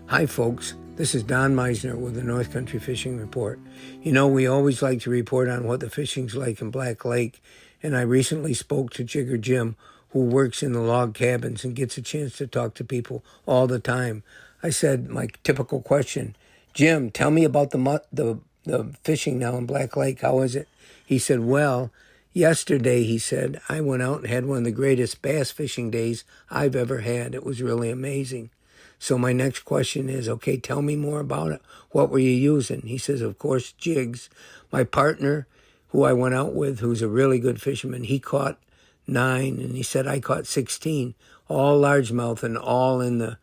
Hi folks, this is Don Meissner with the North Country Fishing Report. You know, we always like to report on what the fishing's like in Black Lake, and I recently spoke to Jigger Jim, who works in the log cabins and gets a chance to talk to people all the time. I said, my typical question, Jim, tell me about the fishing now in Black Lake. How is it? He said, well, yesterday, he said, I went out and had one of the greatest bass fishing days I've ever had. It was really amazing. So my next question is, okay, tell me more about it. What were you using? He says, of course, jigs. My partner, who I went out with, who's a really good fisherman, he caught 9, and he said I caught 16, all largemouth and all in the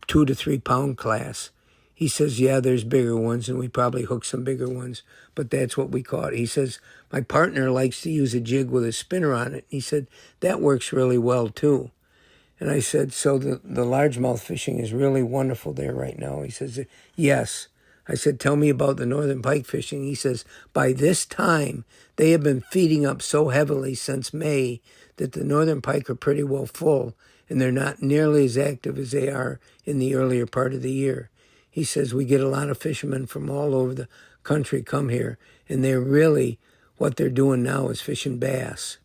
2 to 3 pound class. He says, yeah, there's bigger ones, and we probably hooked some bigger ones, but that's what we caught. He says, my partner likes to use a jig with a spinner on it. He said, that works really well, too. And I said, so the largemouth fishing is really wonderful there right now. He says, yes. I said, tell me about the northern pike fishing. He says, by this time, they have been feeding up so heavily since May that the northern pike are pretty well full, and they're not nearly as active as they are in the earlier part of the year. He says, we get a lot of fishermen from all over the country come here, and they're really, what they're doing now is fishing bass.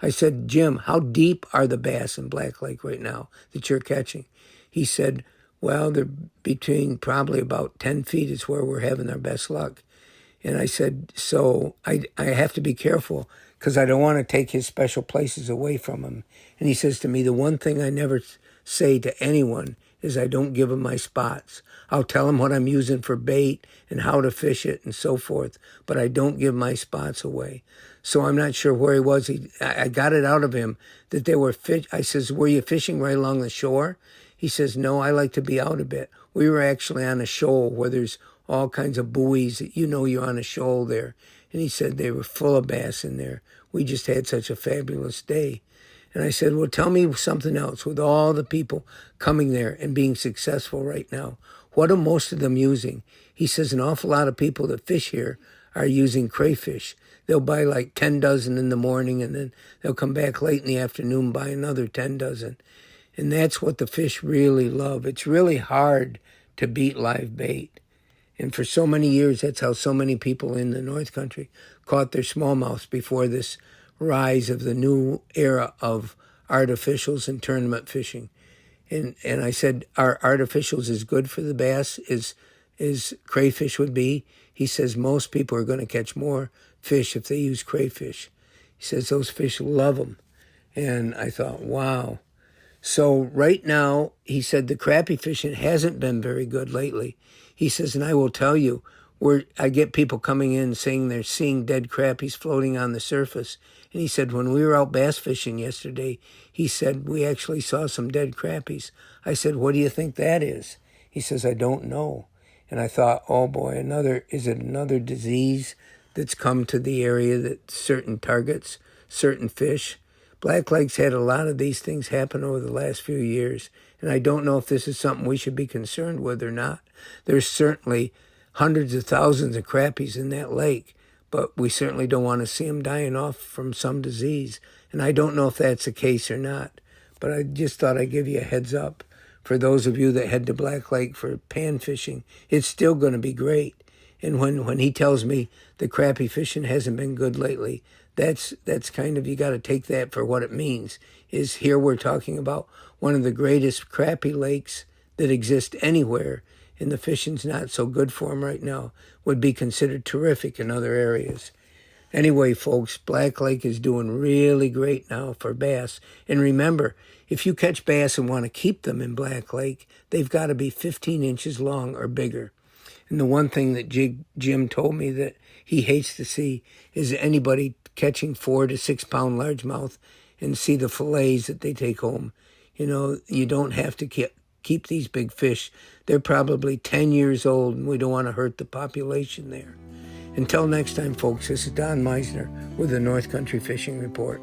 I said, Jim, how deep are the bass in Black Lake right now that you're catching? He said, well, they're between probably about 10 feet is where we're having our best luck. And I said, so I have to be careful because I don't want to take his special places away from him. And he says to me, the one thing I never say to anyone is I don't give him my spots. I'll tell him what I'm using for bait and how to fish it and so forth, but I don't give my spots away. So I'm not sure where he was. I got it out of him that they were fish. I says, were you fishing right along the shore? He says, no, I like to be out a bit. We were actually on a shoal where there's all kinds of buoys. You know you're on a shoal there. And he said they were full of bass in there. We just had such a fabulous day. And I said, well, tell me something else. With all the people coming there and being successful right now, what are most of them using? He says an awful lot of people that fish here are using crayfish. They'll buy like 10 dozen in the morning, and then they'll come back late in the afternoon, buy another 10 dozen. And that's what the fish really love. It's really hard to beat live bait. And for so many years, that's how so many people in the North Country caught their smallmouths before this rise of the new era of artificials and tournament fishing. And I said, are artificials as good for the bass as crayfish would be? He says most people are going to catch more fish if they use crayfish. He says those fish love them. And I thought, wow. So right now, he said the crappie fishing hasn't been very good lately. He says, and I will tell you, I get people coming in saying they're seeing dead crappies floating on the surface. And he said, when we were out bass fishing yesterday, he said, we actually saw some dead crappies. I said, what do you think that is? He says, I don't know. And I thought, oh boy, is it another disease that's come to the area that certain targets, certain fish? Black Lake's had a lot of these things happen over the last few years, and I don't know if this is something we should be concerned with or not. There's certainly hundreds of thousands of crappies in that lake, but we certainly don't want to see them dying off from some disease. And I don't know if that's the case or not, but I just thought I'd give you a heads up. For those of you that head to Black Lake for pan fishing, it's still going to be great. And when he tells me the crappie fishing hasn't been good lately, that's kind of, you got to take that for what it means. Is here we're talking about one of the greatest crappie lakes that exist anywhere, and the fishing's not so good for them right now. Would be considered terrific in other areas. Anyway, folks, Black Lake is doing really great now for bass. And remember, if you catch bass and want to keep them in Black Lake, they've got to be 15 inches long or bigger. And the one thing that Jim told me that he hates to see is anybody catching 4 to 6 pound largemouth and see the fillets that they take home. You know, you don't have to keep these big fish. They're probably 10 years old, and we don't want to hurt the population there. Until next time, folks, this is Don Meissner with the North Country Fishing Report.